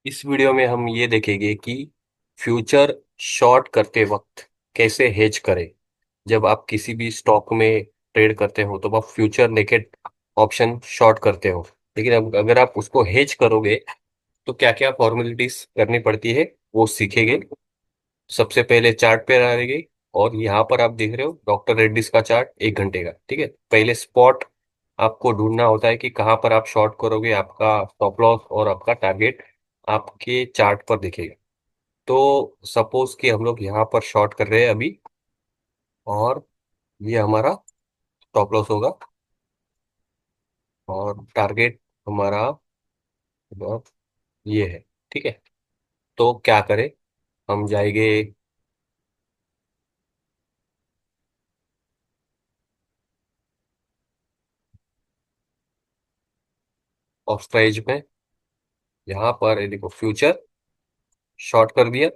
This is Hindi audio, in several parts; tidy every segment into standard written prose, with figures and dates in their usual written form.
इस वीडियो में हम ये देखेंगे कि फ्यूचर शॉर्ट करते वक्त कैसे हेज करें। जब आप किसी भी स्टॉक में ट्रेड करते हो तो आप फ्यूचर नेकेड ऑप्शन शॉर्ट करते हो। लेकिन अब अगर आप उसको हेज करोगे तो क्या क्या फॉर्मेलिटीज करनी पड़ती है वो सीखेंगे। सबसे पहले चार्ट पे रहेगी और यहाँ पर आप देख रहे हो डॉक्टर रेड्डीज का चार्ट 1 घंटे का। ठीक है, पहले स्पॉट आपको ढूंढना होता है कि कहाँ पर आप शॉर्ट करोगे। आपका स्टॉप लॉस और आपका टारगेट आपके चार्ट पर दिखेगा। तो सपोज कि हम लोग यहाँ पर शॉर्ट कर रहे हैं अभी, और ये हमारा स्टॉप लॉस होगा और टारगेट हमारा ये है। ठीक है, तो क्या करें, हम जाएंगे ऑफ प्राइस में। यहाँ पर ये देखो फ्यूचर शॉर्ट कर दिया।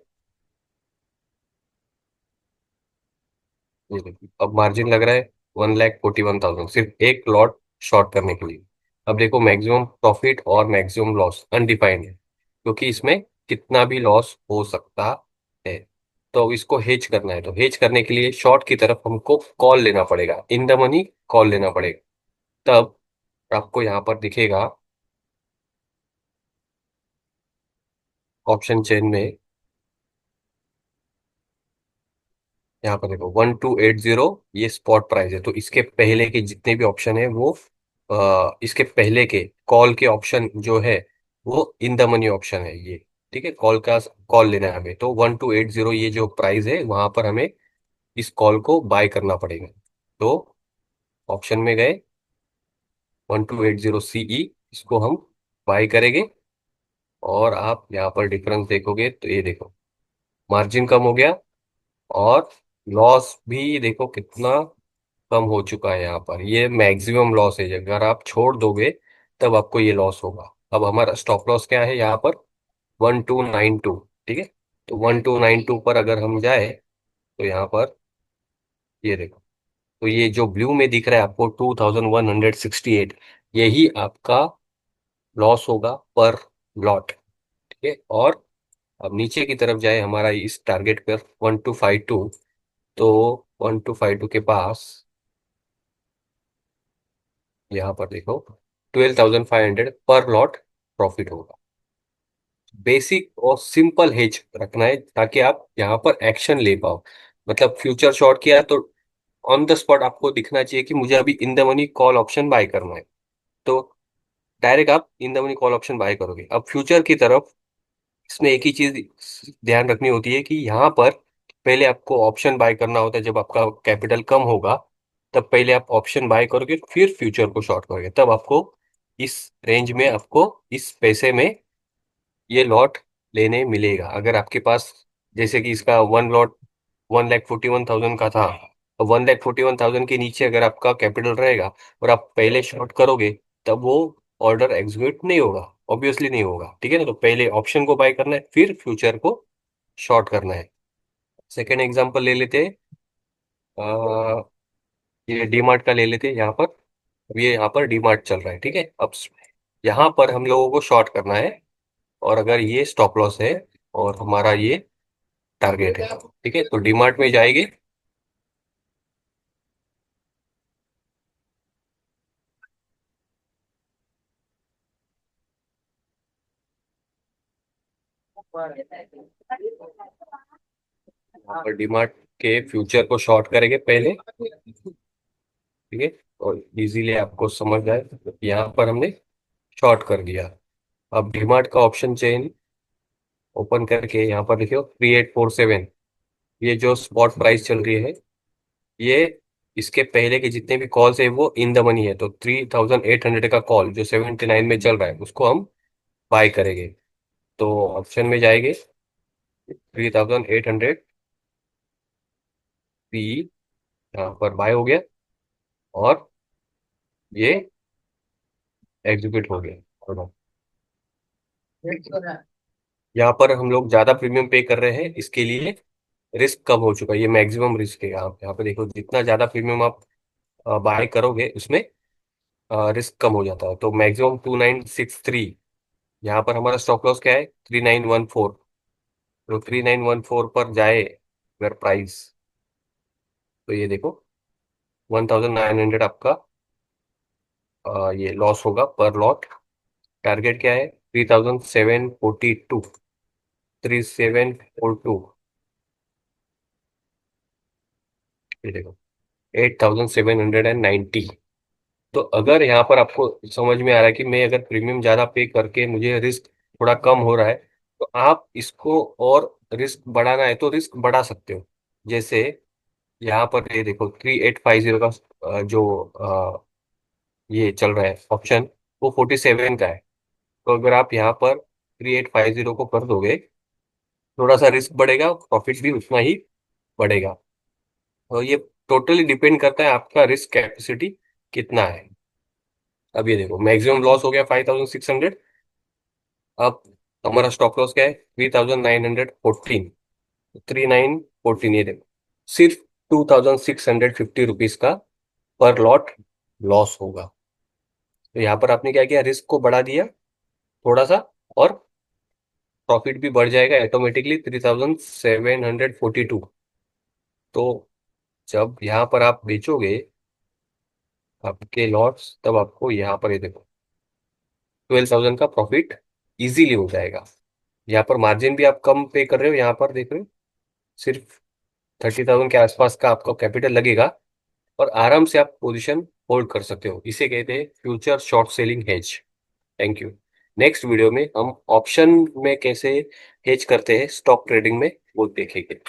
ये देखिए अब मार्जिन लग रहा है 1,41,000 सिर्फ एक लॉट शॉर्ट करने के लिए। अब देखो मैक्सिमम प्रॉफिट और मैक्सिमम लॉस अनडिफाइंड है, क्योंकि इसमें कितना भी लॉस हो सकता है। तो अब इसको हेज करना है, तो हेज करने के लिए शॉर्ट की तरफ हमको कॉल लेना पड़ेगा, इन द मनी कॉल लेना पड़ेगा। तब आपको यहाँ पर दिखेगा ऑप्शन चेन में, यहाँ पर देखो 1,280 ये स्पॉट प्राइस है। तो इसके पहले के जितने भी ऑप्शन है वो इसके पहले के कॉल के ऑप्शन जो है वो इन द मनी ऑप्शन है ये। ठीक है, कॉल का कॉल लेना है हमें, तो 1,280 ये जो प्राइस है वहां पर हमें इस कॉल को बाय करना पड़ेगा। तो ऑप्शन में गए 1,280 CE, इसको हम बाय करेंगे। और आप यहाँ पर डिफरेंस देखोगे तो ये देखो मार्जिन कम हो गया और लॉस भी देखो कितना कम हो चुका है। यहाँ पर ये मैक्सिमम लॉस है, अगर आप छोड़ दोगे तब आपको ये लॉस होगा। अब हमारा स्टॉप लॉस क्या है यहाँ पर, 1,292। ठीक है, तो 1,292 पर अगर हम जाए तो यहाँ पर ये देखो, तो ये जो ब्लू में दिख रहा है आपको 2,168, यही आपका लॉस होगा पर लॉट। ठीक है, और अब नीचे की तरफ जाए हमारा इस टारगेट पर 1,252, तो 1,252 के पास यहाँ पर देखो 12,500 पर लॉट प्रॉफिट होगा। बेसिक और सिंपल हेज रखना है ताकि आप यहाँ पर एक्शन ले पाओ। मतलब फ्यूचर शॉर्ट किया तो ऑन द स्पॉट आपको दिखना चाहिए कि मुझे अभी in the money call option buy करना है, तो डायरेक्ट आप in the money call option buy करोगे। अब फ्यूचर की तरफ इसमें एक ही चीज ध्यान रखनी होती है कि यहाँ पर पहले आपको ऑप्शन बाय करना होता है। जब आपका कैपिटल कम होगा तब पहले आप ऑप्शन बाय करोगे, फिर फ्यूचर को शॉर्ट करोगे, तब आपको इस रेंज में, आपको इस पैसे में ये लॉट लेने मिलेगा। अगर आपके पास जैसे कि इसका वन लॉट 1,41,000 का था, 1,41,000 के नीचे अगर आपका कैपिटल रहेगा और आप पहले शॉर्ट करोगे तब वो ऑर्डर एग्जीक्यूट नहीं होगा, ऑब्वियसली नहीं होगा। ठीक है ना, तो पहले ऑप्शन को बाय करना है फिर फ्यूचर को शॉर्ट करना है। सेकेंड एग्जांपल ले लेते हैं, अ, ये डीमार्ट का ले लेते हैं। यहाँ पर अब ये यहाँ पर डीमार्ट चल रहा है। ठीक है, अब यहाँ पर हम लोगों को शॉर्ट करना है, और अगर ये स्टॉप लॉस है और हमारा ये टारगेट है। ठीक है, तो डीमार्ट में जाएंगे। यहाँ पर डीमार्ट के फ्यूचर को शॉर्ट करेंगे पहले। ठीक है, और इजीली आपको समझ जाए तो यहाँ पर हमने शॉर्ट कर दिया। अब डीमार्ट का ऑप्शन चेन ओपन करके यहाँ पर लिखो 3,847, ये जो स्पॉट प्राइस चल रही है ये, इसके पहले के जितने भी कॉल्स है वो इन द मनी है। तो 3,800 का कॉल जो 79 में चल रहा है उसको हम बाय करेंगे। तो ऑप्शन में जाएंगे 3,800 पी, यहाँ पर बाय हो गया और ये एग्जीक्यूट हो गया। यहाँ पर हम लोग ज्यादा प्रीमियम पे कर रहे हैं, इसके लिए रिस्क कम हो चुका है। ये मैक्सिमम रिस्क है। आप यहाँ पे देखो जितना ज्यादा प्रीमियम आप बाय करोगे उसमें रिस्क कम हो जाता है। तो मैक्सिमम 2,963 यहाँ पर हमारा स्टॉप लॉस क्या है, 3914। तो 3914 पर जाए अगर प्राइस, तो ये देखो 1900 आपका ये लॉस होगा पर लॉट। टारगेट क्या है, 3742, 3742। ये देखो 8790। तो अगर यहाँ पर आपको समझ में आ रहा है कि मैं अगर प्रीमियम ज्यादा पे करके मुझे रिस्क थोड़ा कम हो रहा है, तो आप इसको और रिस्क बढ़ाना है तो रिस्क बढ़ा सकते हो। जैसे यहाँ पर ये देखो 3850 का जो ये चल रहा है ऑप्शन, वो 47 का है। तो अगर आप यहाँ पर 3850 को कर दोगे, थोड़ा सा रिस्क बढ़ेगा, प्रॉफिट भी उतना ही बढ़ेगा। और ये टोटली डिपेंड करता है आपका रिस्क कैपेसिटी कितना है। अब ये देखो मैक्सिमम लॉस हो गया 5600। अब हमारा स्टॉप लॉस क्या है, 3914। 3914, ये देखो सिर्फ 2650 रुपीज का पर लॉट लॉस होगा। तो यहाँ पर आपने क्या किया, रिस्क को बढ़ा दिया थोड़ा सा, और प्रॉफिट भी बढ़ जाएगा ऑटोमेटिकली 3742। तो जब यहाँ पर आप बेचोगे आपके लॉट्स, तब आपको यहाँ पर ये देखो 12,000 का प्रॉफिट इजीली हो जाएगा। यहाँ पर मार्जिन भी आप कम पे कर रहे हो, यहाँ पर देख रहे हो सिर्फ 30,000 के आसपास का आपका कैपिटल लगेगा, और आराम से आप पोजीशन होल्ड कर सकते हो। इसे कहते हैं future short selling hedge. Thank you. Next video में हम ऑप्शन में कैसे हेज करते हैं स्टॉक ट्रेडिंग में, वो देखेंगे।